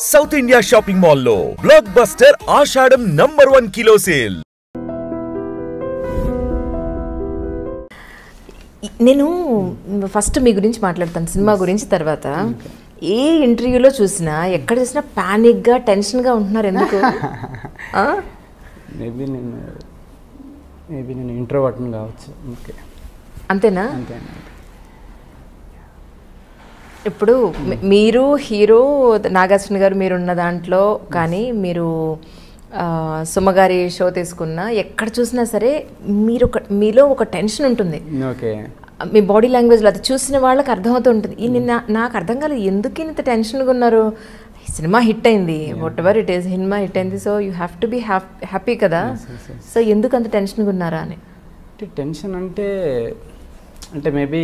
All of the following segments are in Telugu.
సౌత్ ఇండియా షాపింగ్ మాల్ లో బ్లాక్ బస్టర్ ఆషాఢం #1 కిలో సేల్. నేను ఫస్ట్ మీ గురించి మాట్లాడతాను, సినిమా గురించి తర్వాత. ఏ ఇంటర్వ్యూలో చూసినా ఎక్కడ చూసినా ప్యానిక్గా టెన్షన్గా ఉంటున్నారు, ఎందుకు? మేబీ నేను ఇంట్రోవర్ట్ని కావచ్చు. ఓకే, అంతేనా? అంతేనా. ఇప్పుడు మీరు హీరో నాగార్జున గారు మీరున్న దాంట్లో, కానీ మీరు సుమగారి షో తీసుకున్నా ఎక్కడ చూసినా సరే మీలో ఒక టెన్షన్ ఉంటుంది. ఓకే, మీ బాడీ లాంగ్వేజ్లో అది చూసిన వాళ్ళకి అర్థమవుతూ ఉంటుంది. నాకు అర్థం కాలేదు, ఎందుకు ఇంత టెన్షన్గా ఉన్నారు? సినిమా హిట్ అయింది, whatever it is, cinema hit అయింది, so you have to be happy కదా. సో ఎందుకు అంత టెన్షన్గా ఉన్నారా అని? టెన్షన్ అంటే మేబీ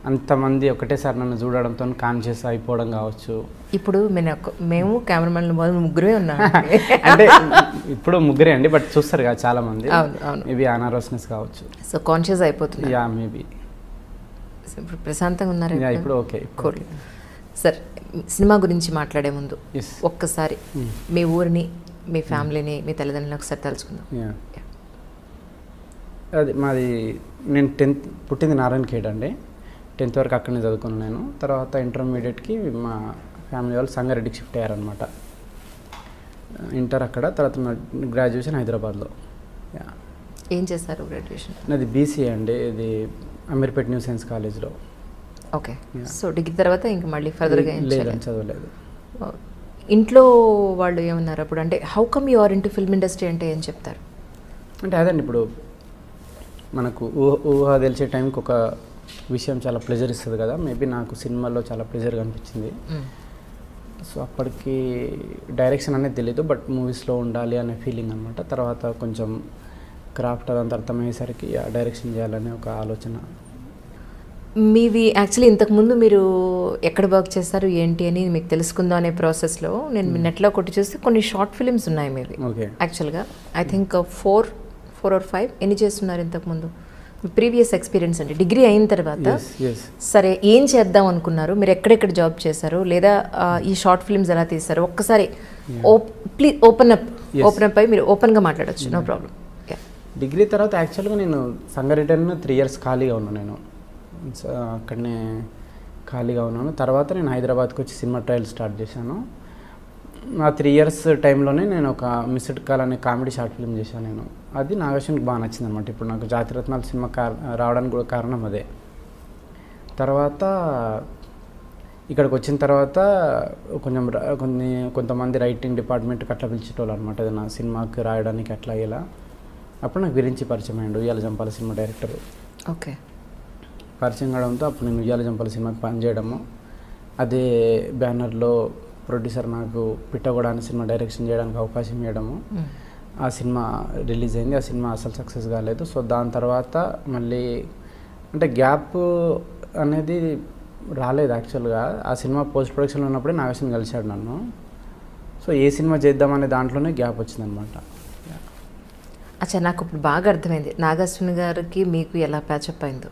అంతమంది ఒకటేసారి నన్ను చూడడంతో కాన్షియస్ అయిపోవడం కావచ్చు. ఇప్పుడు మేము కెమెరామెన్లు ముగ్గురే ఉన్నాం. అంటే ఇప్పుడు ముగ్గురే అండి, బట్ చూస్తారు కదా చాలా మంది. అవును, మేబీ అనారోస్నెస్ కావచ్చు. సో కాన్షియస్ అయిపోతుంది. Yeah maybe. ఇప్పుడు ప్రశాంతంగా ఉన్నారు ఇప్పుడు? ఓకే, సార్, సినిమా గురించి మాట్లాడే ముందు ఒక్కసారి మీ ఊరిని, మీ ఫ్యామిలీని, మీ తల్లిదండ్రులను ఒకసారి తలుచుకుందాం. అది మాది, నేను 10th పుట్టింది నారాయణఖేడ్ అండి. 10th వరకు అక్కడనే చదువుకున్నాను నేను. తర్వాత ఇంటర్మీడియట్కి మా ఫ్యామిలీ వాళ్ళు సంగారెడ్డికి షిఫ్ట్ అయ్యారనమాట. ఇంటర్ అక్కడ, తర్వాత గ్రాడ్యుయేషన్ హైదరాబాద్లో. ఏం చేశారు గ్రాడ్యుయేషన్? నాది BCA అండి, ఇది అమీర్పేట్ న్యూ సైన్స్ కాలేజ్లో. ఓకే, సో డిగ్రీ తర్వాత ఇంకా మళ్ళీ ఫర్దర్గా లేదని చదవలేదు. ఇంట్లో వాళ్ళు ఏమన్నారు అప్పుడు? అంటే how come you are into film industry అంటే ఏం చెప్తారు? అంటే అదండి, ఇప్పుడు మనకు ఊహ తెలిసే టైంకి ఒక విషయం చాలా ప్లెజర్ ఇస్తుంది కదా. మేబీ నాకు సినిమాలో చాలా ప్లెజర్గా అనిపించింది. సో అప్పటికి డైరెక్షన్ అనేది తెలీదు, బట్ మూవీస్లో ఉండాలి అనే ఫీలింగ్ అనమాట. తర్వాత కొంచెం క్రాఫ్ట్ అదంతా అర్థమయ్యేసరికి డైరెక్షన్ చేయాలనే ఒక ఆలోచన. మీవి యాక్చువల్లీ ఇంతకుముందు మీరు ఎక్కడ వర్క్ చేస్తారు ఏంటి అని మీకు తెలుసుకుందాం అనే ప్రాసెస్లో నేను నెట్లో కొట్టి చూస్తే కొన్ని షార్ట్ ఫిలిమ్స్ ఉన్నాయి మీవి. ఓకే, యాక్చువల్గా ఐ థింక్ 4 or 5 ఎన్ని చేస్తున్నారు ఇంతకుముందు? ప్రీవియస్ ఎక్స్పీరియన్స్ అండి, డిగ్రీ అయిన తర్వాత సరే ఏం చేద్దాం అనుకున్నారు? మీరు ఎక్కడెక్కడ జాబ్ చేశారు, లేదా ఈ షార్ట్ ఫిల్మ్స్ ఎలా తీస్తారు? ఒక్కసారి ప్లీజ్ ఓపెన్ అప్ అయి మీరు ఓపెన్గా మాట్లాడచ్చు, నో ప్రాబ్లం. డిగ్రీ తర్వాత యాక్చువల్గా నేను సంగారెడ్డిలో 3 years ఖాళీగా ఉన్నాను. నేను అక్కడనే ఖాళీగా ఉన్నాను. తర్వాత నేను హైదరాబాద్కి వచ్చి సినిమా ట్రయల్ స్టార్ట్ చేశాను. నా 3 years టైంలోనే నేను ఒక మిస్డ్ కాల్ అనే కామెడీ షార్ట్ ఫిల్మ్ చేశాను నేను. అది నాగేశ్వరికి బాగా నచ్చింది అనమాట. ఇప్పుడు నాకు జాతిరత్నాలు సినిమా రావడానికి కూడా కారణం అదే. తర్వాత ఇక్కడికి వచ్చిన తర్వాత కొంతమంది రైటింగ్ డిపార్ట్మెంట్కి అట్లా పిలిచేటోళ్ళు అనమాట, నా సినిమాకి రాయడానికి అట్లా ఇలా. అప్పుడు నాకు గురించి పరిచయం అయ్యాడు ఉయ్యాల జంపాల సినిమా డైరెక్టర్. ఓకే, పరిచయం కావడంతో అప్పుడు నేను ఉయ్యాల జంపాల సినిమాకి పనిచేయడము, అదే బ్యానర్లో ప్రొడ్యూసర్ నాకు పిట్టగొడాని సినిమా డైరెక్షన్ చేయడానికి అవకాశం ఇవ్వడము. ఆ సినిమా రిలీజ్ అయింది. ఆ సినిమా అసలు సక్సెస్ కాలేదు. సో దాని తర్వాత మళ్ళీ అంటే గ్యాప్ అనేది రాలేదు యాక్చువల్గా. ఆ సినిమా పోస్ట్ ప్రొడక్షన్లో ఉన్నప్పుడే నాగేశ్వరం కలిశాడు నన్ను. సో ఏ సినిమా చేద్దామనే దాంట్లోనే గ్యాప్ వచ్చిందనమాట. అచ్చా, నాకు ఇప్పుడు బాగా అర్థమైంది నాగార్జున గారికి మీకు ఎలా ప్యాచప్ అయిందో.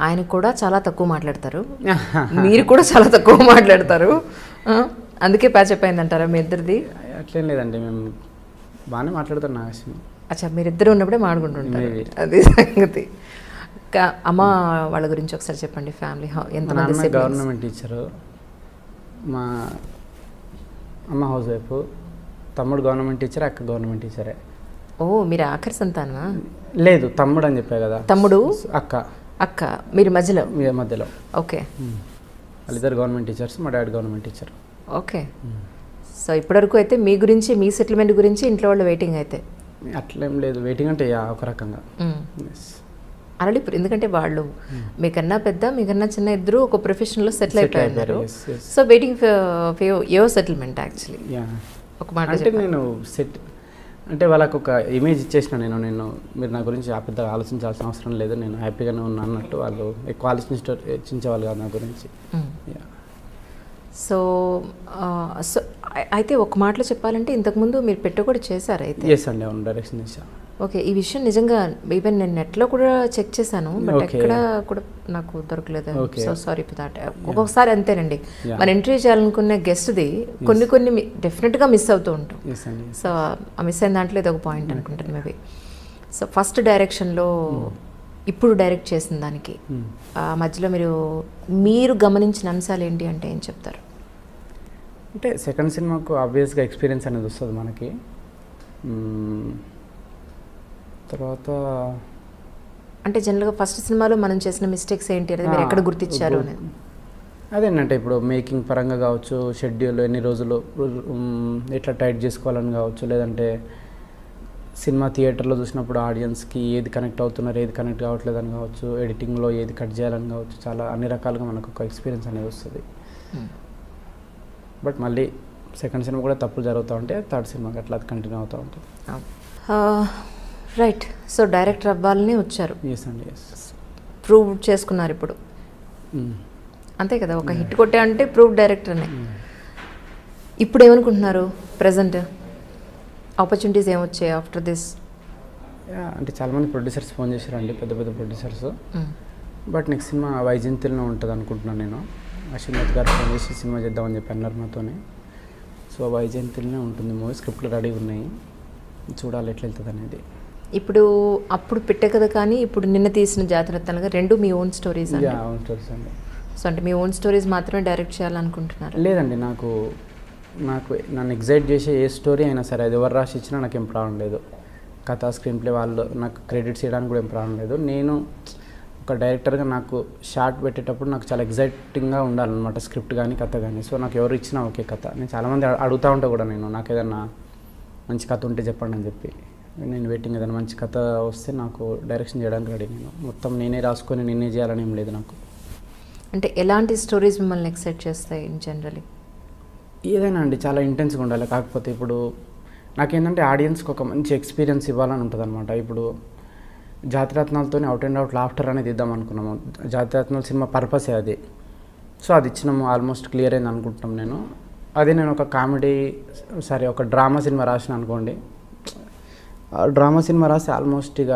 ఆయన కూడా చాలా తక్కువ మాట్లాడతారు, మీరు కూడా చాలా తక్కువ మాట్లాడతారు, అందుకే ప్యాచప్ అయింది అంటారా మీ ఇద్దరిది? అట్లేం లేదండి, మేము బాగానే మాట్లాడతాం నాగేశ్వరం. అచ్చా, మీరిద్దరు ఉన్నప్పుడే మాట్లాడుకుంటుంటారు, అది సంగతి. అమ్మ వాళ్ళ గురించి ఒకసారి చెప్పండి. ఫ్యామిలీ ఎంతమంది? గవర్నమెంట్ టీచరు, మా అమ్మ హౌస్ వైఫ్, తమ్ముడు గవర్నమెంట్ టీచర్, అక్క గవర్నమెంట్ టీచరే. ఓ, మీరు ఆఖరి సంతానమా? లేదు, తమ్ముడు అని చెప్పా కదా. తమ్ముడు, అక్క మీరు మధ్యలో? ఓకే, వాళ్ళిద్దరు గవర్నమెంట్ టీచర్స్, మా daddy government teacher. Okay, so ఇప్పటివరకు అయితే మీ గురించి, మీ సెటిల్మెంట్ గురించి ఇంట్లో వాళ్ళు వెయిటింగ్ అయితే? అట్లేం లేదు, వెయిటింగ్ అంటే ఒక రకంగా అలాగే. ఎందుకంటే వాళ్ళు మీకన్నా పెద్ద, మీకన్నా చిన్న, ఇద్దరు ఒక ప్రొఫెషన్లో సెటిల్ అయిపోయారు. So waiting for your settlement actually. ఒక మాట అంటే నేను అంటే వాళ్ళకు ఒక ఇమేజ్ ఇచ్చేసిన నేను మీరు నా గురించి పెద్దగా ఆలోచించాల్సిన అవసరం లేదు, నేను హ్యాపీగానే ఉన్నా అన్నట్టు. వాళ్ళు ఎక్కువ ఆలోచించేవాళ్ళు కాదు నా గురించి. సో సో అయితే ఒక మాటలో చెప్పాలంటే ఇంతకుముందు మీరు పెట్ట కూడా చేశారు అయితే? ఎస్ అండి, అవును, డైరెక్షన్ చేశాను. ఓకే, ఈ విషయం నిజంగా ఈవెన్ నేను నెట్లో కూడా చెక్ చేశాను, బట్ ఎక్కడ కూడా నాకు దొరకలేదు. So sorry for that. ఒక్కొక్కసారి అంతేనండి, మన ఇంటర్వ్యూ చేయాలనుకునే గెస్ట్ది కొన్ని డెఫినెట్గా మిస్ అవుతూ ఉంటాం. సో ఆ మిస్ అయిన దాంట్లో ఇది ఒక పాయింట్ అనుకుంటాను మేబీ. సో ఫస్ట్ డైరెక్షన్లో ఇప్పుడు డైరెక్ట్ చేసిన దానికి మధ్యలో మీరు గమనించిన అంశాలు ఏంటి అంటే ఏం చెప్తారు? అంటే సెకండ్ సినిమాకు ఆబ్వియస్గా ఎక్స్పీరియన్స్ అనేది వస్తుంది మనకి. తర్వాత అంటే జనరల్గా ఫస్ట్ సినిమాలో మనం చేసిన మిస్టేక్స్ ఏంటి అనేది మీరు ఎక్కడ గుర్తించారు అనేది? అదేంటంటే ఇప్పుడు మేకింగ్ పరంగా కావచ్చు, షెడ్యూల్ ఎన్ని రోజులు ఎట్లా టైట్ చేసుకోవాలని కావచ్చు, లేదంటే సినిమా థియేటర్లో చూసినప్పుడు ఆడియన్స్కి ఏది కనెక్ట్ అవుతున్నారు, ఏది కనెక్ట్ కావట్లేదని కావచ్చు, ఎడిటింగ్లో ఏది కట్ చేయాలని కావచ్చు, చాలా అన్ని రకాలుగా మనకు ఒక ఎక్స్పీరియన్స్ అనేది వస్తుంది. బట్ మళ్ళీ సెకండ్ సినిమా కూడా తప్పులు జరుగుతూ ఉంటే థర్డ్ సినిమాకి అట్లా కంటిన్యూ అవుతూ ఉంటుంది. రైట్. సో డైరెక్టర్ అవ్వాలని వచ్చారు. ఎస్ అండి, ఎస్. ప్రూవ్ చేసుకున్నారు ఇప్పుడు, అంతే కదా? ఒక హిట్ కొట్టే అంటే ప్రూవ్ డైరెక్టర్నే. ఇప్పుడు ఏమనుకుంటున్నారు ప్రజెంట్? ఆపర్చునిటీస్ ఏమొచ్చాయి ఆఫ్టర్ దిస్? అంటే చాలామంది ప్రొడ్యూసర్స్ ఫోన్ చేశారండి, పెద్ద పెద్ద ప్రొడ్యూసర్స్. బట్ నెక్స్ట్ సినిమా వైజయంతిలోనే ఉంటుంది అనుకుంటున్నాను నేను. అశ్విన్ గారు ఫోన్ చేసి సినిమా చేద్దామని చెప్పి అన్నారు నాతోనే. సో వైజయంతిలోనే ఉంటుంది మూవీ, స్క్రిప్ట్లు రెడీ ఉన్నాయి, చూడాలి ఎట్లా వెళ్తుంది అనేది. ఇప్పుడు అప్పుడు పెట్టే కదా, కానీ ఇప్పుడు నిన్న తీసిన జాతరత్నాలుగా రెండు మీ ఓన్ స్టోరీస్ అండి? ఓన్ స్టోరీస్ అండి. సో అంటే మీ ఓన్ స్టోరీస్ మాత్రమే డైరెక్ట్ చేయాలనుకుంటున్నారు? లేదండి, నాకు నన్ను ఎగ్జైట్ చేసే ఏ స్టోరీ అయినా సరే అది ఎవరు రాసి ఇచ్చినా నాకు ఏం ప్రాబ్లం లేదు. కథ, స్క్రీన్ ప్లే వాళ్ళు నాకు క్రెడిట్స్ ఇవ్వడానికి కూడా ఏం ప్రాబ్లం లేదు. నేను ఒక డైరెక్టర్గా నాకు షార్ట్ పెట్టేటప్పుడు నాకు చాలా ఎగ్జైటింగ్గా ఉండాలన్నమాట, స్క్రిప్ట్ కానీ కథ కానీ. సో నాకు ఎవరు ఇచ్చినా ఓకే కథ. నేను చాలామంది అడుగుతూ ఉంటా కూడా, నాకు ఏదైనా మంచి కథ ఉంటే చెప్పండి అని చెప్పి. నేను వెయిటింగ్, ఏదైనా మంచి కథ వస్తే నాకు డైరెక్షన్ చేయడానికి రెడీ. నేను మొత్తం నేనే రాసుకొని నేనే చేయాలని ఏం లేదు నాకు. అంటే ఎలాంటి స్టోరీస్ మిమ్మల్ని ఎక్సైట్ చేస్తాయి ఇన్ జనరలీ? ఏదైనా అండి, చాలా ఇంటెన్స్గా ఉండాలి. కాకపోతే ఇప్పుడు నాకేంటంటే ఆడియన్స్కి ఒక మంచి ఎక్స్పీరియన్స్ ఇవ్వాలని ఉంటుంది అనమాట. ఇప్పుడు జాతిరత్నాలతో అవుట్ అండ్ అవుట్ లాఫ్టర్ అనేది ఇద్దాం అనుకున్నాము. జాతిరత్నాల సినిమా పర్పసే అది. సో అది ఇచ్చినాము, ఆల్మోస్ట్ క్లియర్ అయింది అనుకుంటున్నాం నేను. అదే నేను ఒక కామెడీ ఒక డ్రామా సినిమా రాసిన అనుకోండి, డ్రామా సినిమా రాసి ఆల్మోస్ట్ ఇక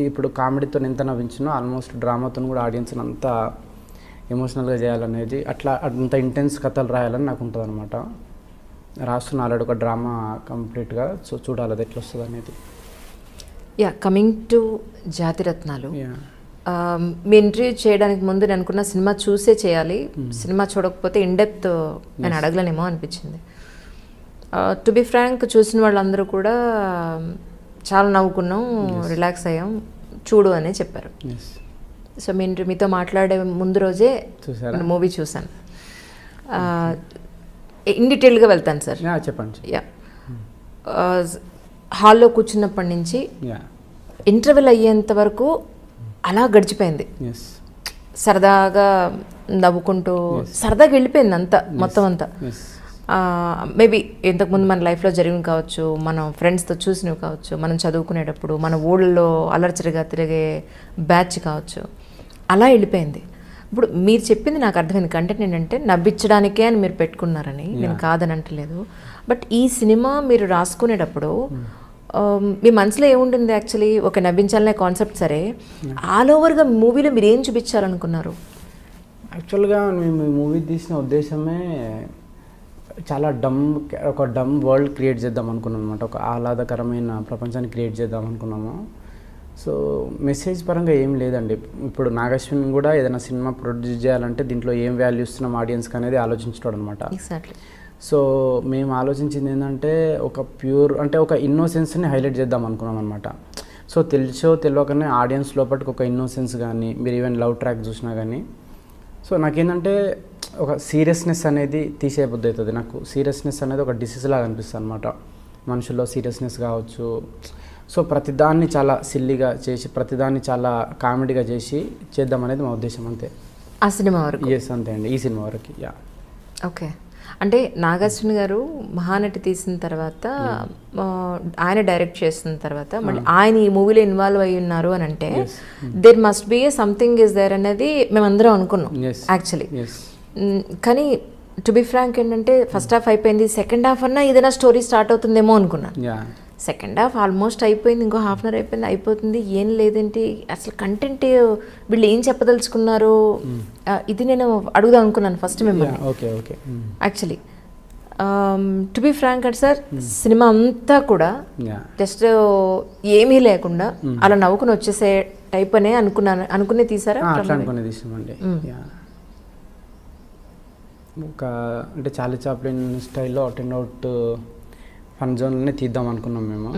ఇప్పుడు కామెడీతో ఎంత నవ్వించినో ఆల్మోస్ట్ డ్రామాతో కూడా ఆడియన్స్ని అంతా ఎమోషనల్గా చేయాలనేది, అట్లా అంత ఇంటెన్స్ కథలు రాయాలని నాకు ఉంటుంది అనమాట. రాస్తున్న ఆల్రెడీ ఒక డ్రామా కంప్లీట్గా. సో చూడాలి అది ఎట్లా వస్తుంది అనేది. కమింగ్ టు జాతిరత్నాలు, మీ ఇంటర్వ్యూ చేయడానికి ముందు నేను అనుకున్న సినిమా చూసే చేయాలి, సినిమా చూడకపోతే ఇన్డెప్త్ నేను అడగలేనేమో అనిపించింది. టు బి ఫ్రాంక్, చూసిన వాళ్ళందరూ కూడా చాలా నవ్వుకున్నాం, రిలాక్స్ అయ్యాం, చూడు అనే చెప్పారు. సో మీతో మాట్లాడే ముందు రోజే మూవీ చూసాను. ఇన్ డీటెయిల్గా వెళ్తాను సార్. చెప్పండి. హాల్లో కూర్చున్నప్పటి నుంచి ఇంటర్వెల్ అయ్యేంత వరకు అలా గడిచిపోయింది. సరదాగా నవ్వుకుంటూ సరదాగా వెళ్ళిపోయింది అంతా, మొత్తం అంతా. మేబీ ఇంతకుముందు మన లైఫ్లో జరిగినవి కావచ్చు, మనం ఫ్రెండ్స్తో చూసినవి కావచ్చు, మనం చదువుకునేటప్పుడు మన ఊళ్ళో అలర్చరిగా తిరిగే బ్యాచ్ కావచ్చు, అలా వెళ్ళిపోయింది. ఇప్పుడు మీరు చెప్పింది నాకు అర్థమైంది, కంటెంట్ ఏంటంటే నవ్వించడానికే అని మీరు పెట్టుకున్నారని, నేను కాదని అంటలేదు. బట్ ఈ సినిమా మీరు రాసుకునేటప్పుడు మీ మనసులో ఏముంటుంది యాక్చువల్లీ? ఒక నవ్వించాలనే కాన్సెప్ట్ సరే, ఆల్ ఓవర్గా మూవీలో మీరు ఏం చూపించాలనుకున్నారు? యాక్చువల్గా మేము మూవీ తీసిన ఉద్దేశమే చాలా ఒక డమ్ వరల్డ్ క్రియేట్ చేద్దాం అనుకున్నాం అనమాట. ఒక ఆహ్లాదకరమైన ప్రపంచాన్ని క్రియేట్ చేద్దాం అనుకున్నాము. సో మెసేజ్ పరంగా ఏం లేదండి. ఇప్పుడు నాగశ్విన్ కూడా ఏదైనా సినిమా ప్రొడ్యూస్ చేయాలంటే దీంట్లో ఏం వాల్యూ ఇస్తున్నాం ఆడియన్స్కి అనేది ఆలోచించడం అనమాట. సో మేము ఆలోచించింది ఏంటంటే ఒక ప్యూర్, అంటే ఒక ఇన్నోసెన్స్ని హైలైట్ చేద్దాం అనుకున్నాం అనమాట. సో తెలియకనే ఆడియన్స్ లోపలికి ఒక ఇన్నోసెన్స్ కానీ, మీరు ఈవెన్ లవ్ ట్రాక్ చూసినా కానీ, సో నాకేంటంటే ఒక సీరియస్నెస్ అనేది తీసేయబుద్ధి అవుతుంది. నాకు సీరియస్నెస్ అనేది ఒక డిసీజ్ లాగా అనిపిస్తుంది అనమాట. మనుషుల్లో సీరియస్నెస్ కావచ్చు. సో ప్రతిదాన్ని చాలా సిల్లీగా చేసి, ప్రతిదాన్ని చాలా కామెడీగా చేసి చేద్దాం అనేది మా ఉద్దేశం, అంతే. ఆ సినిమా వరకు? ఎస్, అంతే అండి, ఈ సినిమా వరకు. ఓకే. అంటే నాగార్జున గారు మహానటి తీసిన తర్వాత, ఆయన డైరెక్ట్ చేసిన తర్వాత మళ్ళీ ఆయన ఈ మూవీలో ఇన్వాల్వ్ అయ్యి ఉన్నారు అని అంటే there must be something is there అనేది మేమందరం అనుకున్నాం యాక్చువల్లీ. కానీ టు బి ఫ్రాంక్ ఏంటంటే ఫస్ట్ హాఫ్ అయిపోయింది, సెకండ్ హాఫ్ అన్నా ఏదైనా స్టోరీ స్టార్ట్ అవుతుందేమో అనుకున్నాను. సెకండ్ హాఫ్ ఆల్మోస్ట్ అయిపోయింది, ఇంకో హాఫ్ అన్ అవర్ అయిపోయింది, అయిపోతుంది, ఏం లేదేంటి అసలు కంటెంట్ వీళ్ళు ఏం చెప్పదలుచుకున్నారు, ఇది నేను అడుగుదాం అనుకున్నాను ఫస్ట్ మిమ్మల్ని. యాక్చువల్లీ టు బి ఫ్రాంక్ అంటే సార్, సినిమా అంతా కూడా జస్ట్ ఏమీ లేకుండా అలా నవ్వుకుని వచ్చేసే టైప్ అనే అనుకునే తీసారా? ఒక అంటే చార్లీ చాప్లిన్ స్టైల్లో అవుట్ అండ్ అవుట్ ఫన్ జోన్లోనే తీద్దాం అనుకున్నాం మేము,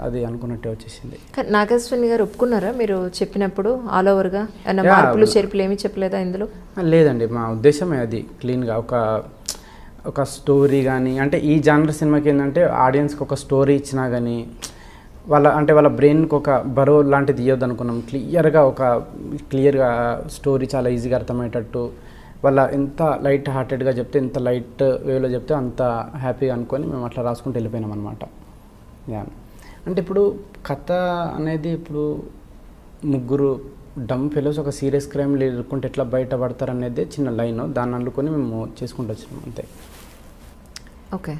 అది అనుకున్నట్టే వచ్చేసింది. నాగేశ్వరి గారు ఒప్పుకున్నారా మీరు చెప్పినప్పుడు ఆల్ ఓవర్గా? మార్పులు చేర్పులు ఏమీ చెప్పలేదా ఇందులో? లేదండి, మా ఉద్దేశమే అది క్లీన్గా ఒక స్టోరీ కానీ, అంటే ఈ జానర్ సినిమాకి ఏంటంటే ఆడియన్స్కి ఒక స్టోరీ ఇచ్చినా కానీ వాళ్ళ బ్రెయిన్కి ఒక బరో లాంటిది ఇవ్వద్దు అనుకున్నాం. క్లియర్గా స్టోరీ చాలా ఈజీగా అర్థమయ్యేటట్టు, వాళ్ళ ఎంత లైట్ హార్టెడ్గా చెప్తే, ఎంత లైట్ వేలో చెప్తే అంత హ్యాపీగా అనుకొని మేము అట్లా రాసుకుంటూ వెళ్ళిపోయినాం అనమాట. అంటే ఇప్పుడు కథ అనేది ఇప్పుడు ముగ్గురు డమ్ ఫెలోస్ ఒక సీరియస్ క్రైమ్లు ఎదుర్కొంటే ఎట్లా బయటపడతారు అనేది చిన్న లైన్, దాన్ని అనుకొని మేము చేసుకుంటూ వచ్చినాం అంతే. Okay,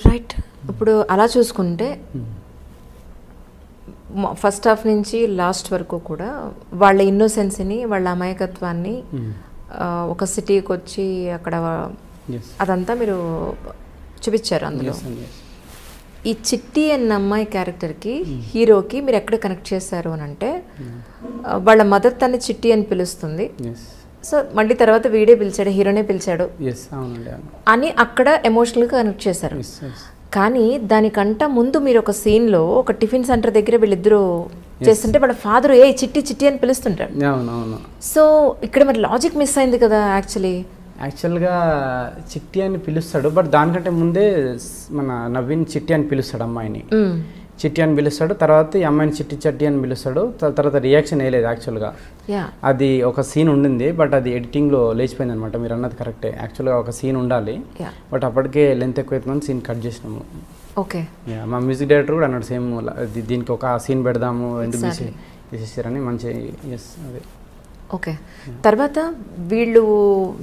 right. ఇప్పుడు అలా చూసుకుంటే ఫస్ట్ హాఫ్ నుంచి లాస్ట్ వరకు కూడా వాళ్ళ ఇన్నోసెన్స్ని, వాళ్ళ అమాయకత్వాన్ని, ఒక సిటీకి వచ్చి అక్కడ అదంతా మీరు చూపించారు అందులో. ఈ చిట్టి అన్న అమ్మాయి క్యారెక్టర్కి హీరోకి మీరు ఎక్కడ కనెక్ట్ చేశారు అని అంటే, వాళ్ళ మదర్ తన్ని చిట్టి అని పిలుస్తుంది, సో మళ్ళీ తర్వాత వీడే పిలిచాడు, హీరోనే పిలిచాడు అని అక్కడ ఎమోషనల్గా కనెక్ట్ చేశారు. కానీ దానికంట ముందు మీరు ఒక సీన్లో ఒక టిఫిన్ సెంటర్ దగ్గర వీళ్ళిద్దరూ చేస్తుంటే వాళ్ళ ఫాదర్ ఏ చిట్టి చిట్టి అని పిలుస్తుంటారు. సో ఇక్కడ మరి లాజిక్ మిస్ అయింది కదా. యాక్చువల్గా చిట్టి అని పిలుస్తాడు, బట్ దానికంటే ముందే మన నవీన్ చిట్టి అని పిలుస్తాడు, అమ్మాయిని చిట్టి అని పిలుస్తాడు, తర్వాత ఈ అమ్మాయిని చిట్టి చట్టి అని పిలుస్తాడు. తర్వాత రియాక్షన్ వేయలేదు యాక్చువల్గా, అది ఒక సీన్ ఉండింది బట్ అది ఎడిటింగ్లో లేచిపోయింది అనమాట. మీరు అన్నది కరెక్టే, యాక్చువల్గా ఒక సీన్ ఉండాలి బట్ అప్పటికే లెంత్ ఎక్కువైతుందని సీన్ కట్ చేసినాము. ఓకే, మా మ్యూజిక్ డైరెక్టర్ కూడా అన్నాడు సేమ్, దీనికి ఒక సీన్ పెడదాము ఎందుకు తీసేసారని. మంచి అదే. ఓకే, తర్వాత వీళ్ళు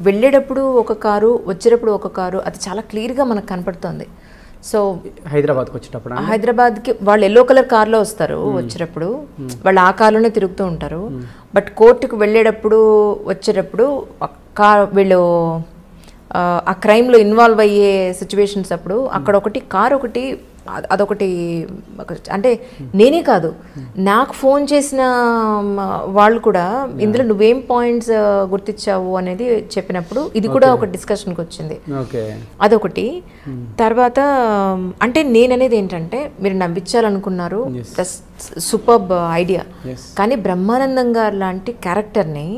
వెళ్ళేటప్పుడు ఒక కారు, వచ్చేటప్పుడు ఒక కారు, అది చాలా క్లియర్గా మనకు కనపడుతుంది. సో హైదరాబాద్కి వాళ్ళు ఎల్లో కలర్ కార్లో వస్తారు, వచ్చేటప్పుడు వాళ్ళు ఆ కార్లోనే తిరుగుతూ ఉంటారు. బట్ కోర్టుకు వెళ్ళేటప్పుడు వచ్చేటప్పుడు వీళ్ళు ఆ క్రైమ్లో ఇన్వాల్వ్ అయ్యే సిచ్యువేషన్స్ అప్పుడు అక్కడ ఒకటి కార్ ఒకటి అదొకటి, అంటే నేనే కాదు నాకు ఫోన్ చేసిన వాళ్ళు కూడా ఇందులో నువ్వేం పాయింట్స్ గుర్తించావు అనేది చెప్పినప్పుడు ఇది కూడా ఒక డిస్కషన్కి వచ్చింది. అదొకటి. తర్వాత అంటే నేననేది ఏంటంటే, మీరు నవ్వించాలనుకున్నారు, సూపర్బ్ ఐడియా, కానీ బ్రహ్మానందం గారు లాంటి క్యారెక్టర్ని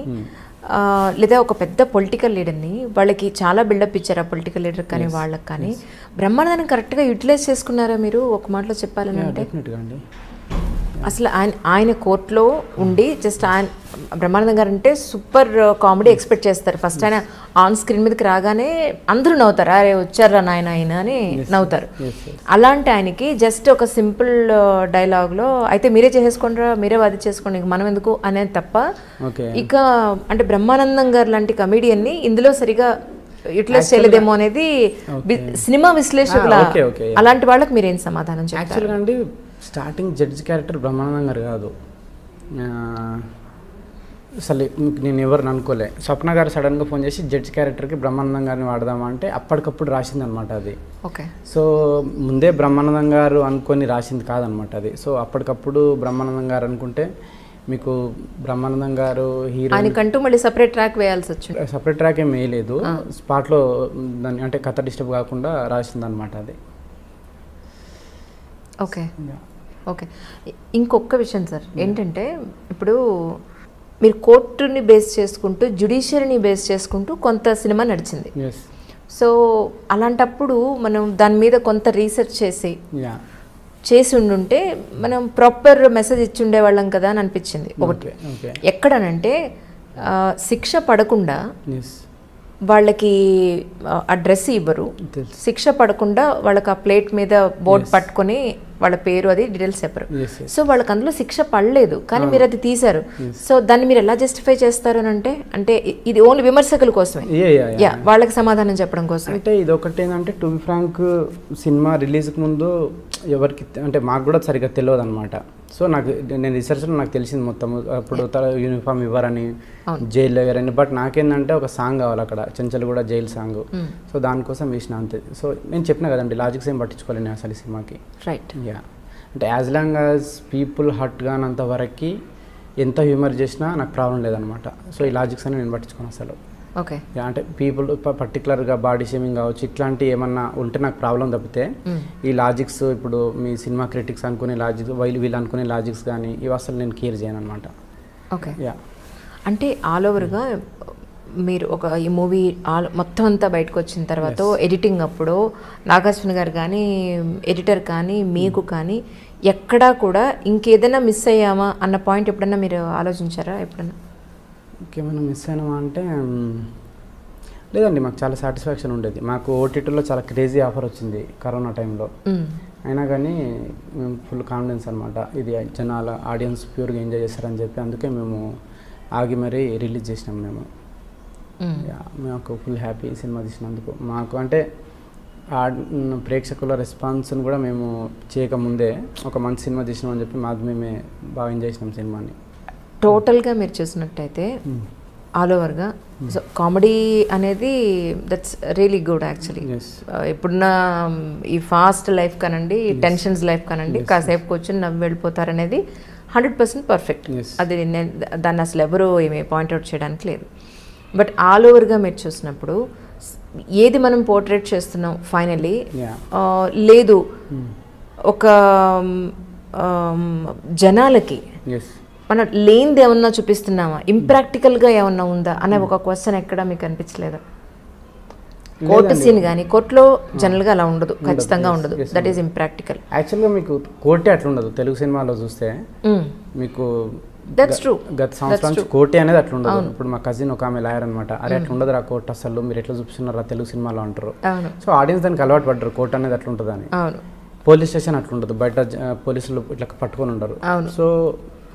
లేదా ఒక పెద్ద పొలిటికల్ లీడర్ని వాళ్ళకి చాలా బిల్డప్ ఇచ్చారు, ఆ పొలిటికల్ లీడర్ కానీ వాళ్ళకి కానీ. బ్రహ్మానందాన్ని కరెక్ట్గా యూటిలైజ్ చేసుకున్నారా మీరు ఒక మాటలో చెప్పాలని అంటే? అసలు ఆయన కోర్టులో ఉండి జస్ట్ ఆయన బ్రహ్మానందం గారు అంటే సూపర్ కామెడీ ఎక్స్పెక్ట్ చేస్తారు. ఫస్ట్ ఆయన ఆన్ స్క్రీన్ మీదకి రాగానే అందరూ నవ్వుతారు, అరే వచ్చారా నాయన ఆయన అని నవ్వుతారు. అలాంటి ఆయనకి జస్ట్ ఒక సింపుల్ డైలాగ్లో అయితే మీరే చేసేసుకోండిరా, మీరే వాది చేసుకోండి, మనం ఎందుకు అనేది తప్ప, ఇక అంటే బ్రహ్మానందం గారు లాంటి కమెడియన్ని ఇందులో సరిగా యూటిలైజ్ చేయలేదేమో అనేది సినిమా విశ్లేషకుల అలాంటి వాళ్ళకి మీరేం సమాధానం చెప్తారు? స్టార్టింగ్ జడ్జి క్యారెక్టర్ బ్రహ్మానందం గారు కాదు, అసలు నేను ఎవరిని అనుకోలే. స్వప్న గారు సడన్గా ఫోన్ చేసి జడ్జి క్యారెక్టర్కి బ్రహ్మానందం గారిని వాడదామా అంటే అప్పటికప్పుడు రాసిందనమాట అది. సో ముందే బ్రహ్మానందం గారు అనుకొని రాసింది కాదనమాట అది. సో అప్పటికప్పుడు బ్రహ్మానందం గారు అనుకుంటే మీకు బ్రహ్మానందం గారు హీరో ఆయనకంటూ మళ్ళీ సపరేట్ ట్రాక్ వేయాల్సి వచ్చింది. సపరేట్ ట్రాక్ ఏం వేయలేదు, స్పాట్లో దాన్ని అంటే కథ డిస్టర్బ్ కాకుండా రాసిందనమాట అది. ఓకే ఓకే, ఇంకొక విషయం సార్ ఏంటంటే, ఇప్పుడు మీరు కోర్టుని బేస్ చేసుకుంటూ జ్యుడిషియరీని బేస్ చేసుకుంటూ కొంత సినిమా నడిచింది. సో అలాంటప్పుడు మనం దాని మీద కొంత రీసెర్చ్ చేసి ఉండుంటే మనం ప్రాపర్ మెసేజ్ ఇచ్చి ఉండేవాళ్ళం కదా అని అనిపించింది. ఒకటి ఎక్కడనంటే శిక్ష పడకుండా వాళ్ళకి ఆ డ్రెస్ ఇవ్వరు, శిక్ష పడకుండా వాళ్ళకి ఆ ప్లేట్ మీద బోర్డు పట్టుకొని వాళ్ళ పేరు అది డీటెయిల్స్ చెప్పరు. సో వాళ్ళకి అందులో శిక్ష పడలేదు కానీ మీరు అది తీశారు. సో దాన్ని మీరు ఎలా జస్టిఫై చేస్తారు అని అంటే ఇది ఓన్లీ విమర్శకుల కోసమే, వాళ్ళకి సమాధానం చెప్పడం కోసం. అంటే ఇది ఒకటి ఏంటంటే టు బి ఫ్రాంక్ సినిమా రిలీజ్కి ముందు ఎవరికి అంటే మాకు కూడా సరిగ్గా తెలియదు అనమాట. సో నాకు నేను రీసెర్చ్లో నాకు తెలిసింది మొత్తం అప్పుడు యూనిఫామ్ ఇవ్వరని, జైల్లో ఇవ్వరని. బట్ నాకేంటంటే ఒక సాంగ్ కావాలి అక్కడ, చెంచల్గూడ జైలు సాంగ్. సో దానికోసం వేసిన అంతే. సో నేను చెప్పిన కదండి లాజిక్స్ ఏం పట్టించుకోలేను అసలు ఈ సినిమాకి. రైట్. యా అంటే as long as people hurt కానంత వరకు ఎంత హ్యూమర్ చేసినా నాకు ప్రాబ్లం లేదనమాట. సో ఈ లాజిక్స్ అని నేను పట్టించుకోను అసలు. ఓకే. అంటే పీపుల్ పర్టికులర్గా బాడీ షేమింగ్ కావచ్చు ఇట్లాంటి ఏమన్నా ఉంటే నాకు ప్రాబ్లం తప్పితే ఈ లాజిక్స్ ఇప్పుడు మీ సినిమా క్రిటిక్స్ అనుకునే లాజిక్స్ వీళ్ళు అనుకునే లాజిక్స్ కానీ ఇవి అసలు నేను కేర్ చేయను అనమాట. ఓకే. యా అంటే ఆల్ ఓవర్గా మీరు ఒక ఈ మూవీ మొత్తం అంతా బయటకు వచ్చిన తర్వాత ఎడిటింగ్ అప్పుడు నాగార్జున గారు కానీ ఎడిటర్ కానీ మీకు కానీ ఎక్కడా కూడా ఇంకేదైనా మిస్ అయ్యామా అన్న పాయింట్ ఎప్పుడన్నా మీరు ఆలోచించారా? ఎప్పుడన్నా ఇంకేమైనా మిస్ అయినామా అంటే లేదండి, మాకు చాలా సాటిస్ఫాక్షన్ ఉండేది. మాకు ఓటీటీలో చాలా క్రేజీ ఆఫర్ వచ్చింది కరోనా టైంలో, అయినా కానీ మేము ఫుల్ కాన్ఫిడెన్స్ అనమాట. ఇది జనాల ఆడియన్స్ ప్యూర్గా ఎంజాయ్ చేస్తారని చెప్పి అందుకే మేము ఆగి మరీ రిలీజ్ చేసినాం మేము. మాకు ఫుల్ హ్యాపీ సినిమా తీసినందుకు. మాకు అంటే ప్రేక్షకుల రెస్పాన్స్ని కూడా మేము చేయకముందే ఒక మంచి సినిమా తీసినామని చెప్పి మాకు మేమే బాగా ఎంజాయ్ చేసినాం సినిమాని. టోటల్గా మీరు చూసినట్టయితే ఆల్ ఓవర్గా సో కామెడీ అనేది దట్స్ రియలీ గుడ్ యాక్చువల్లీ. ఇప్పుడున్న ఈ ఫాస్ట్ లైఫ్ కానండి, టెన్షన్స్ లైఫ్ కానండి, కాసేపు కూర్చొని నవ్వు వెళ్ళిపోతారనేది 100% పర్ఫెక్ట్. అది దాన్ని అసలు ఎవరు ఏమి పాయింట్అవుట్ చేయడానికి లేదు. బట్ ఆల్ ఓవర్గా మీరు చూసినప్పుడు ఏది మనం పోర్ట్రేట్ చేస్తున్నాం ఫైనలీ లేదు ఒక జనాలకి మనం లేనిది ఏమన్నా చూపిస్తున్నామా, ఇంప్రాక్టికల్గా ఏమన్నా ఉందా అనే ఒక క్వశ్చన్ ఎక్కడ మీకు అనిపించలేదా? కోర్టు సీన్ కానీ కోర్టులో జనరల్గా అలా ఉండదు, ఖచ్చితంగా ఉండదు. That is impractical. యాక్చువల్గా మీకు కోర్టే అట్లా ఉండదు. తెలుగు సినిమాలో చూస్తే మీకు గత సంవత్సరం నుంచి కోర్టే అనేది అట్లా ఉండదు. ఇప్పుడు మా కజిన్ ఒక ఆమె లాయర్ అనమాట. అరే అట్లా ఉండదు రా కోర్టు, అసలు మీరు ఎట్లా చూపిస్తున్నారా తెలుగు సినిమాలో అంటారు. సో ఆడియన్స్ దానికి అలవాటు పడ్డారు కోర్టు అనేది అట్లా ఉంటుందని. పోలీస్ స్టేషన్ అట్లా ఉండదు, బయట పోలీసులు ఇట్లా పట్టుకొని ఉండరు. సో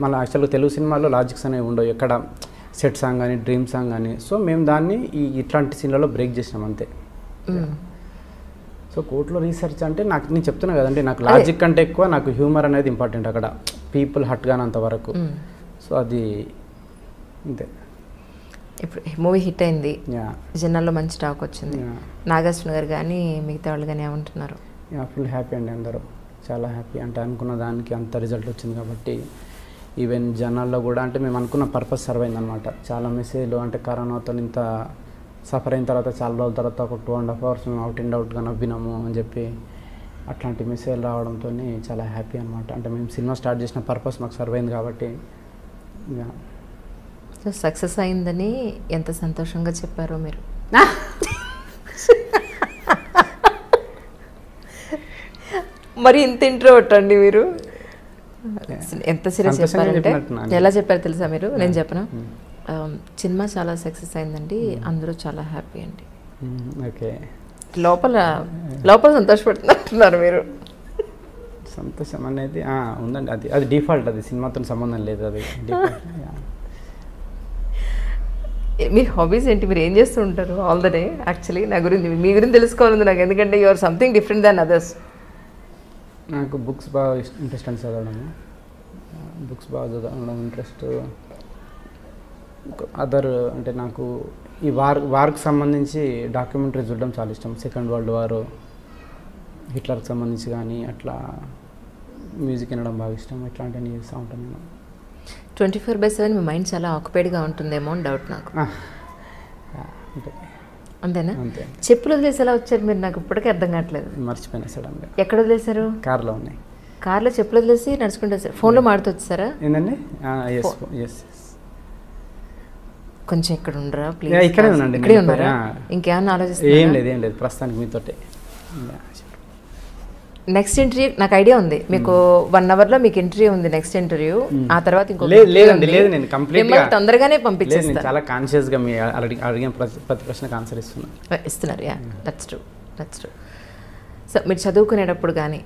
మళ్ళీ యాక్చువల్గా తెలుగు సినిమాలో లాజిక్స్ అనేవి ఉండవు, ఎక్కడ సెట్ సాంగ్ కానీ డ్రీమ్ సాంగ్ కానీ. సో మేము దాన్ని ఇట్లాంటి సీన్లలో బ్రేక్ చేసినాం అంతే. సో కోర్టులో రీసెర్చ్ అంటే నేను చెప్తున్నా కదండి, నాకు లాజిక్ కంటే ఎక్కువ నాకు హ్యూమర్ అనేది ఇంపార్టెంట్ అక్కడ, పీపుల్ హట్ కానంత వరకు. సో అది అంతే. ఇప్పుడు మూవీ హిట్ అయింది, జనాల్లో మంచి టాక్ వచ్చింది. నాగార్జున గారు కానీ మిగతా వాళ్ళు కానీ ఏమంటున్నారు? ఫుల్ హ్యాపీ అండి, అందరూ చాలా హ్యాపీ. అంటే అనుకున్న దానికి అంత రిజల్ట్ వచ్చింది కాబట్టి ఈవెన్ జనాల్లో కూడా అంటే మేము అనుకున్న పర్పస్ సర్వ్ అయిందనమాట. చాలా మెసేజ్లు అంటే కరోనాతో ఇంత సఫర్ అయిన తర్వాత చాలా రోజుల తర్వాత ఒక 2.5 hours మేము అవుట్ అండ్ అవుట్గా నవ్వినాము అని చెప్పి అట్లాంటి మెసేజ్ రావడంతో చాలా హ్యాపీ అనమాట. అంటే మేము సినిమా స్టార్ట్ చేసిన పర్పస్ మాకు సర్వ్ అయింది కాబట్టి. సో సక్సెస్ అయిందని ఎంత సంతోషంగా చెప్పారో మీరు. మరి ఇంత ఇంట్రోవర్ట్ అండి మీరు, ఎంత సీరియస్ చెప్పారంటే ఎలా చెప్పారు తెలుసా మీరు? నేను చెప్పను, సినిమా చాలా సక్సెస్ అయిందండి, అందరూ చాలా హ్యాపీ అండి. ఓకే, లోపల సంతోషపడుతున్నారు మీరు. సంతోషం అనేది ఉందండి, అది డిఫాల్ట్, అది సినిమాతో సంబంధం లేదు, అది డిఫాల్ట్. మీ హాబీస్ ఏంటి, మీరు ఏం చేస్తూ ఉంటారు ఆల్ ద డే? యాక్చువల్లీ నా గురించి మీ గురించి తెలుసుకోవాలంది నాకు, ఎందుకంటే you or something different than others. నాకు బుక్స్ బాగా ఇంట్రెస్ట్ అని చదవడము, బుక్స్ బాగా చదవడం ఇంట్రెస్ట్. అదర్ అంటే నాకు ఈ వార్కి సంబంధించి డాక్యుమెంటరీ చూడడం చాలా ఇష్టం. సెకండ్ వరల్డ్ వార్, హిట్లర్కి సంబంధించి కానీ అట్లా మ్యూజిక్ వినడం బాగా ఇష్టం. ఇట్లాంటివన్నీ చేస్తూ ఉంటాను నేను. 24/7 మీ మైండ్ చాలా ఆక్యుపైడ్గా ఉంటుందేమో అని డౌట్ నాకు. అంతేనా? అంతే. చెప్పులు వదిలేసి ఎలా వచ్చారు మీరు? నాకు ఇప్పటికీ అర్థం కావట్లేదు. మర్చిపోయినా సడన్గా. ఎక్కడ వదిలేశారు? కార్లో ఉన్నాయి. కార్లో చెప్పులు వదిలేసి నడుచుకుంటూ వచ్చారు. ఫోన్లో మాడుతూ వచ్చారా? ఏంటండి? కొంచెం ఇక్కడ ఉండరా ప్లీజ్? ఇక్కడే ఉన్నాండి. ఇక్కడే ఉన్నారా? ఇంకేమన్నా ఆలోచిస్తారు? ఏం లేదు ప్రస్తుతానికి మీతోటే. నెక్స్ట్ ఇంటర్వ్యూ నాకు ఐడియా ఉంది, మీకు 1 hourలో మీకు ఇంటర్వ్యూ ఉంది, నెక్స్ట్ ఇంటర్వ్యూ. ఆ తర్వాత ఇంకో లేదండి, లేదు, నేను కంప్లీట్గా తొందరగానే పంపించేస్తాను. చాలా కాన్షియస్గా మీ అడిగిన ప్రతి ప్రశ్నకు ఆన్సర్ ఇస్తున్నారు. Yeah, that's true. సో మీరు చదువుకునేటప్పుడు కానీ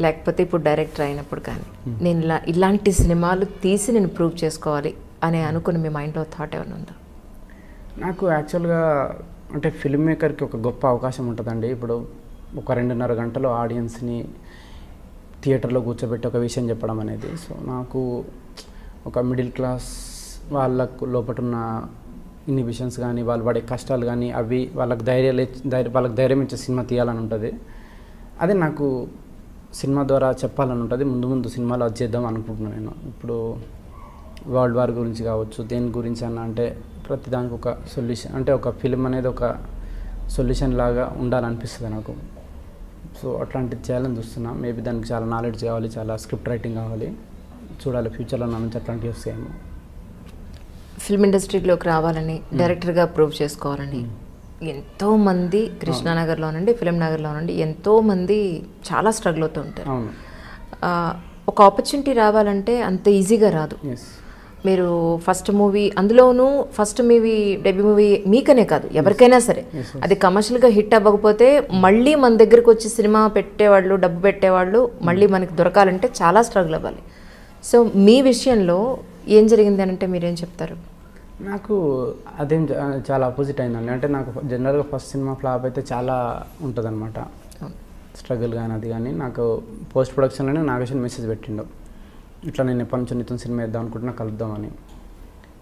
లేకపోతే ఇప్పుడు డైరెక్టర్ అయినప్పుడు కానీ నేను ఇలాంటి సినిమాలు తీసి నేను ప్రూవ్ చేసుకోవాలి అని అనుకుని మీ మైండ్లో థాట్ ఏమైనా ఉందా? నాకు యాక్చువల్గా అంటే ఫిల్మ్ మేకర్కి ఒక గొప్ప అవకాశం ఉంటుందండి. ఇప్పుడు ఒక 2.5 గంటలు ఆడియన్స్ని థియేటర్లో కూర్చోబెట్టి ఒక విషయం చెప్పడం అనేది. సో నాకు ఒక మిడిల్ క్లాస్ వాళ్ళకు లోపటున్న ఇన్హిబిషన్స్ కానీ వాళ్ళు పడే కష్టాలు కానీ అవి వాళ్ళకి ధైర్యం ఇచ్చే సినిమా తీయాలని ఉంటుంది. అదే నాకు సినిమా ద్వారా చెప్పాలని ఉంటుంది. ముందు సినిమాలో అది చేద్దాం అనుకుంటున్నాను నేను. ఇప్పుడు వరల్డ్ వార్ గురించి కావచ్చు, దేని గురించి అన్న అంటే ప్రతిదానికి ఒక సొల్యూషన్, అంటే ఒక ఫిల్మ్ అనేది ఒక సొల్యూషన్ లాగా ఉండాలనిపిస్తుంది నాకు. సో అట్లాంటిది చేయాలని చూస్తున్నా. మేబీ దానికి చాలా నాలెడ్జ్ కావాలి, చాలా స్క్రిప్ట్ రైటింగ్ కావాలి. చూడాలి ఫ్యూచర్లో నా నుంచి అట్లాంటివి వస్తాయేమో. ఫిల్మ్ ఇండస్ట్రీలోకి రావాలని, డైరెక్టర్గా ప్రూవ్ చేసుకోవాలని ఎంతోమంది కృష్ణానగర్లోనండి, ఫిలిం నగర్లోనండి ఎంతోమంది చాలా స్ట్రగుల్ అవుతూ ఉంటారు. ఒక ఆపర్చునిటీ రావాలంటే అంత ఈజీగా రాదు. మీరు ఫస్ట్ మూవీ, అందులోనూ ఫస్ట్ మూవీ డెబ్యూ మూవీ మీకనే కాదు ఎవరికైనా సరే, అది కమర్షియల్గా హిట్ అవ్వకపోతే మళ్ళీ మన దగ్గరకు వచ్చి సినిమా పెట్టేవాళ్ళు, డబ్బు పెట్టేవాళ్ళు మళ్ళీ మనకి దొరకాలంటే చాలా స్ట్రగుల్ అవ్వాలి. సో మీ విషయంలో ఏం జరిగింది అని అంటే మీరేం చెప్తారు? నాకు అదేం చాలా ఆపోజిట్ అయిందండి. అంటే నాకు జనరల్గా ఫస్ట్ సినిమా ఫ్లాప్ అయితే చాలా ఉంటుంది అనమాట, స్ట్రగుల్ కానీ అది కానీ. నాకు పోస్ట్ ప్రొడక్షన్లోనే నాగేశ్వన్ మెసేజ్ పెట్టిండు, ఇట్లా నేను ఎప్పటి నుంచో నీతో సినిమా వేద్దాం అనుకుంటున్నా, కలుద్దామని.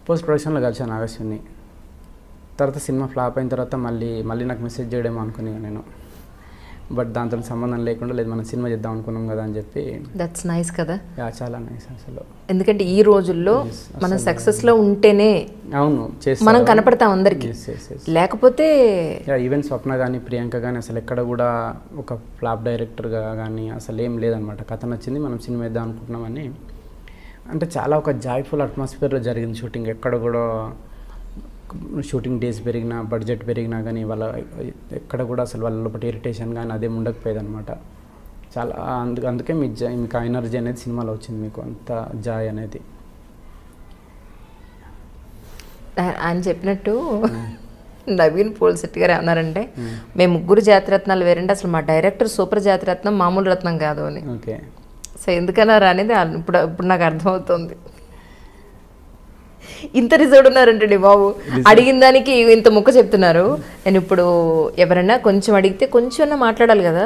పోస్ట్ ప్రొడక్షన్లో కలిసాను నాగేశ్వన్ని. తర్వాత సినిమా ఫ్లాప్ అయిన తర్వాత మళ్ళీ నాకు మెసేజ్ చేయడేమో అనుకుని నేను, బట్ దాంతో సంబంధం లేకుండా లేదు మనం సినిమా చేద్దాం అనుకున్నాం కదా అని చెప్పి. దట్స్ నైస్ కదా. చాలా నైస్ అసలు. ఎందుకంటే ఈ రోజుల్లో మనం సక్సెస్లో ఉంటేనే అవును మనం కనపడతాం అందరికీ, లేకపోతే ఈవెన్ స్వప్న కానీ ప్రియాంక కానీ అసలు ఎక్కడ కూడా ఒక ఫ్లాప్ డైరెక్టర్గా కానీ అసలు ఏం లేదనమాట. కథ నచ్చింది, మనం సినిమా వేద్దాం అనుకుంటున్నామని. అంటే చాలా ఒక జాయ్ఫుల్ అట్మాస్ఫియర్లో జరిగింది షూటింగ్. ఎక్కడ కూడా షూటింగ్ డేస్ పెరిగినా, బడ్జెట్ పెరిగినా కానీ వాళ్ళ ఎక్కడ కూడా అసలు వాళ్ళ లోపల ఇరిటేషన్ కానీ అదేం ఉండకపోయేది అనమాట. చాలా అందుకే మీకు ఆ ఎనర్జీ అనేది సినిమాలో వచ్చింది, మీకు అంత జాయ్ అనేది. ఆయన చెప్పినట్టు నవీన్ పోల్శెట్టి గారు ఏమన్నారంటే, మేము 3 జాతిరత్నాలు వేరంటే అసలు మా డైరెక్టర్ సూపర్ జాతిరత్నం, మామూలు రత్నం కాదు అని. ఓకే. సో ఎందుకన్నారు అనేది ఇప్పుడు నాకు అర్థమవుతుంది. ఇంత రిజర్వ్ ఉన్నారంటండి బాబు, అడిగిన దానికి ఇంత ముక్క చెప్తున్నారు. నేను ఇప్పుడు ఎవరైనా కొంచెం అడిగితే కొంచెం మాట్లాడాలి కదా,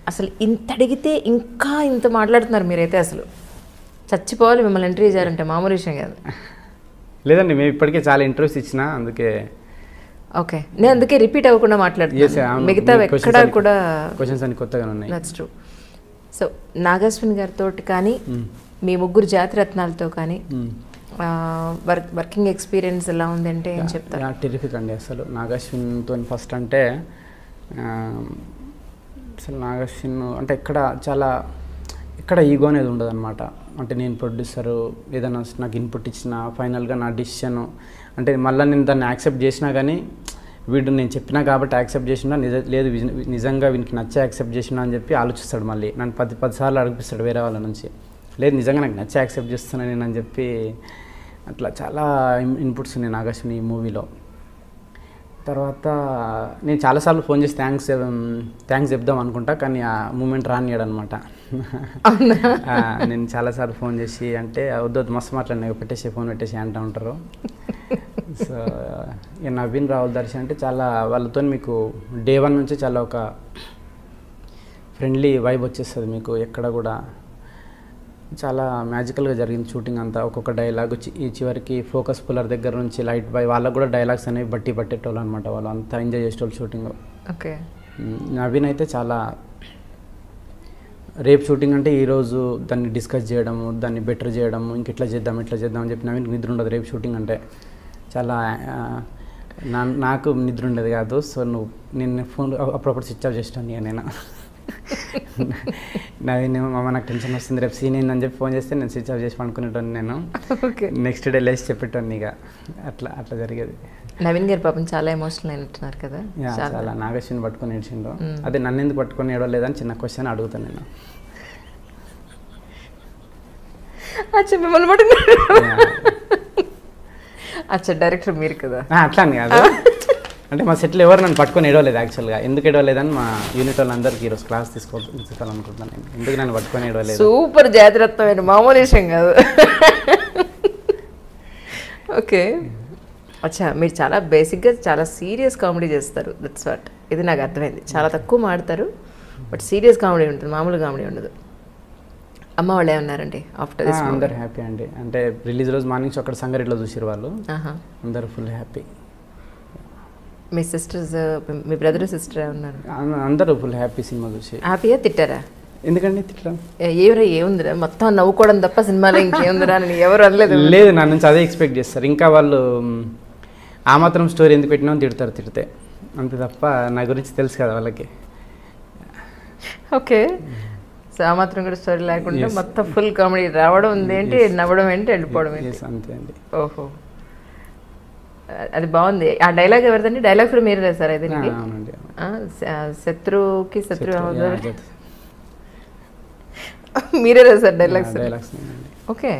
అసలు ఇంత అడిగితే ఇంకా ఇంత మాట్లాడుతున్నారు మీరైతే. అసలు చచ్చిపోవాలి మిమ్మల్ని ఇంటర్వ్యూ చేయాలంటే, మామూలు విషయం కాదు. లేదండి, మేము ఇప్పటికే చాలా ఇంటర్వ్యూస్ ఇచ్చినా, అందుకే. ఓకే, నేను అందుకే రిపీట్ అవ్వకుండా మాట్లాడుతున్నాను. మిగతా ఎక్కడా కూడా క్వశ్చన్స్ అన్ని కొత్తగా ఉన్నాయి. That's true. సో నాగశ్విన్ గారితో కానీ మీ 3 జాతిరత్నాలతో కానీ వర్కింగ్ ఎక్స్పీరియన్స్ ఎలా ఉందంటే ఏం చెప్తారు? టెరిఫిక్ అండి. అసలు నాగశ్విన్తో ఫస్ట్ అంటే అసలు నాగశ్విన్ అంటే ఎక్కడ ఈగో అనేది ఉండదు అనమాట. అంటే నేను ప్రొడ్యూసరు ఏదైనా నాకు ఇన్పుట్ ఇచ్చినా ఫైనల్గా నా డిసిషన్ అంటే మళ్ళీ నేను దాన్ని యాక్సెప్ట్ చేసినా కానీ వీడు నేను చెప్పినా కాబట్టి యాక్సెప్ట్ చేసినా లేదు నిజంగా వీనికి నచ్చే యాక్సెప్ట్ చేసినా అని చెప్పి ఆలోచిస్తాడు. మళ్ళీ నన్ను 10 సార్లు అడిగిపిస్తాడు వేరే వాళ్ళ నుంచి, లేదు నిజంగా నాకు నచ్చే యాక్సెప్ట్ చేస్తున్నా నేను అని చెప్పి. అట్లా చాలా ఇన్పుట్స్ ఉన్నాయి నాగశ్విని ఈ మూవీలో. తర్వాత నేను చాలాసార్లు ఫోన్ చేసి థ్యాంక్స్ చెప్దాం అనుకుంటా, కానీ ఆ మూమెంట్ రానియాడు అనమాట. నేను చాలాసార్లు ఫోన్ చేసి అంటే వద్దు మస్తు మాట్లాడినా ఫోన్ పెట్టేసి అంటూ ఉంటారు. సో ఇక నవీన్ రావుల దర్శి అంటే చాలా వాళ్ళతో మీకు డే 1 నుంచి చాలా ఒక ఫ్రెండ్లీ వైబ్ వచ్చేస్తుంది మీకు. ఎక్కడ కూడా చాలా మ్యాజికల్గా జరిగింది షూటింగ్ అంతా. ఒక్కొక్క డైలాగ్ ఈ చివరికి ఫోకస్ పుల్లర్ దగ్గర నుంచి లైట్ బాయ్ వాళ్ళకు కూడా డైలాగ్స్ అనేవి పట్టేటోళ్ళు అనమాట. వాళ్ళు అంతా ఎంజాయ్ చేసేటోళ్ళు షూటింగ్. ఓకే. నవీన్ అయితే చాలా రేపు షూటింగ్ అంటే ఈరోజు దాన్ని డిస్కస్ చేయడము, దాన్ని బెటర్ చేయడము, ఇంకెట్లా చేద్దాం అని చెప్పి నవీన్కి నిద్ర ఉండదు రేపు షూటింగ్ అంటే. చాలా నాకు నిద్ర ఉండేది కాదు. సో నేను ఫోన్ అప్పుడప్పుడు స్విచ్ ఆఫ్ చేస్తాను నేను. నవీన్ మామ నాకు టెన్షన్ వస్తుంది రేపు సీన్ ఏందని చెప్పి ఫోన్ చేస్తే నేను స్విచ్ ఆఫ్ చేసి పనుకునేటోని నేను. ఓకే. నెక్స్ట్ డే లేచి చెప్పేటోని ఇక అట్లా జరిగేది. నవీన్ గారు పాపం చాలా ఎమోషనల్ అయినట్టున్నారు కదా. చాలా నాగశ్విని పట్టుకొని ఏడ్చిండు. అదే నన్ను ఎందుకు పట్టుకొని ఏడవలేదని చిన్న క్వశ్చన్ అడుగుతాను నేను. అచ్చా మిమ్మల్ని పట్టుకున్నారు. అచ్చా డైరెక్టర్ మీరు కదా. అట్లా అని కాదు, అంటే మా సెట్లో ఎవరు నన్ను పట్టుకొని ఏడవలేదు యాక్చువల్గా. ఎందుకు ఏడవలేదని మా యూనిట్ వాళ్ళందరికీ ఈరోజు క్లాస్ తీసుకోవాలనుకుంటున్నాను నేను. ఎందుకు నన్ను పట్టుకొని ఏడవలేదు. సూపర్ జాగ్రత్తమైన మామూలు విషయం కాదు. ఓకే. అచ్చా మీరు చాలా బేసిక్గా చాలా సీరియస్ కామెడీ చేస్తారు. That's what. ఇది నాకు అర్థమైంది. చాలా తక్కువ మాడతారు బట్ సీరియస్ కామెడీ ఉంటుంది, మామూలు కామెడీ ఉండదు. అమ్మ వాళ్ళు ఏమన్నారండి ఆఫ్టర్ దిస్? అందరు హ్యాపీ అండి. అంటే రిలీజ్ రోజు మార్నింగ్ అక్కడ సంగారెడ్డిలో చూసారు వాళ్ళు. అందరు ఫుల్ హ్యాపీ. మీ సిస్టర్స్, మీ బ్రదర్ సిస్టర్ ఉన్నారు? అందరూ ఫుల్ హ్యాపీ సినిమా చూసి. హ్యాపీగా తిట్టారా? ఎందుకండి తిట్టడం? ఏముందిరా మొత్తం నవ్వుకోవడం తప్ప సినిమాలో ఇంకేముందిరా అని ఎవరు అనలేదు? లేదు, నా నుంచి అదే ఎక్స్పెక్ట్ చేస్తారు. ఇంకా వాళ్ళు ఆ మాత్రం స్టోరీ ఎందుకు పెట్టినా తిడితే అంతే తప్ప నా గురించి తెలుసు కదా వాళ్ళకి. ఓకే. సో ఆ మాత్రం కూడా స్టోరీ లేకుండా మొత్తం ఫుల్ కామెడీ రావడం ఉంది ఏంటి, నవ్వడం ఏంటి, వెళ్ళిపోవడం ఏంటి. అంతే అండి. ఓహో, అది బాగుంది. ఆ డైలాగ్ ఎవరిదండి? డైలాగ్ కూడా మీరే రాశారు ఇది? శత్రువుకి శత్రు మీరే రాశారు డైలాగ్స్? ఓకే.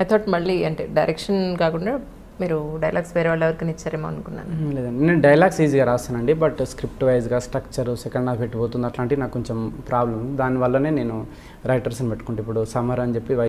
ఐ థాట్ మళ్ళీ అంటే డైరెక్షన్ కాకుండా మీరు డైలాగ్స్ వేరే వాళ్ళు ఎవరికైనా ఇచ్చారేమో అనుకున్నాను. లేదండి, నేను డైలాగ్స్ ఈజీగా రాస్తానండి. బట్ స్క్రిప్ట్ వైజ్గా స్ట్రక్చర్ సెకండ్ హాఫ్ పెట్టిపోతుంది అట్లాంటివి నాకు కొంచెం ప్రాబ్లం. దానివల్లనే నేను రైటర్స్ని పెట్టుకుంటే ఇప్పుడు సమ్మర్ అని చెప్పి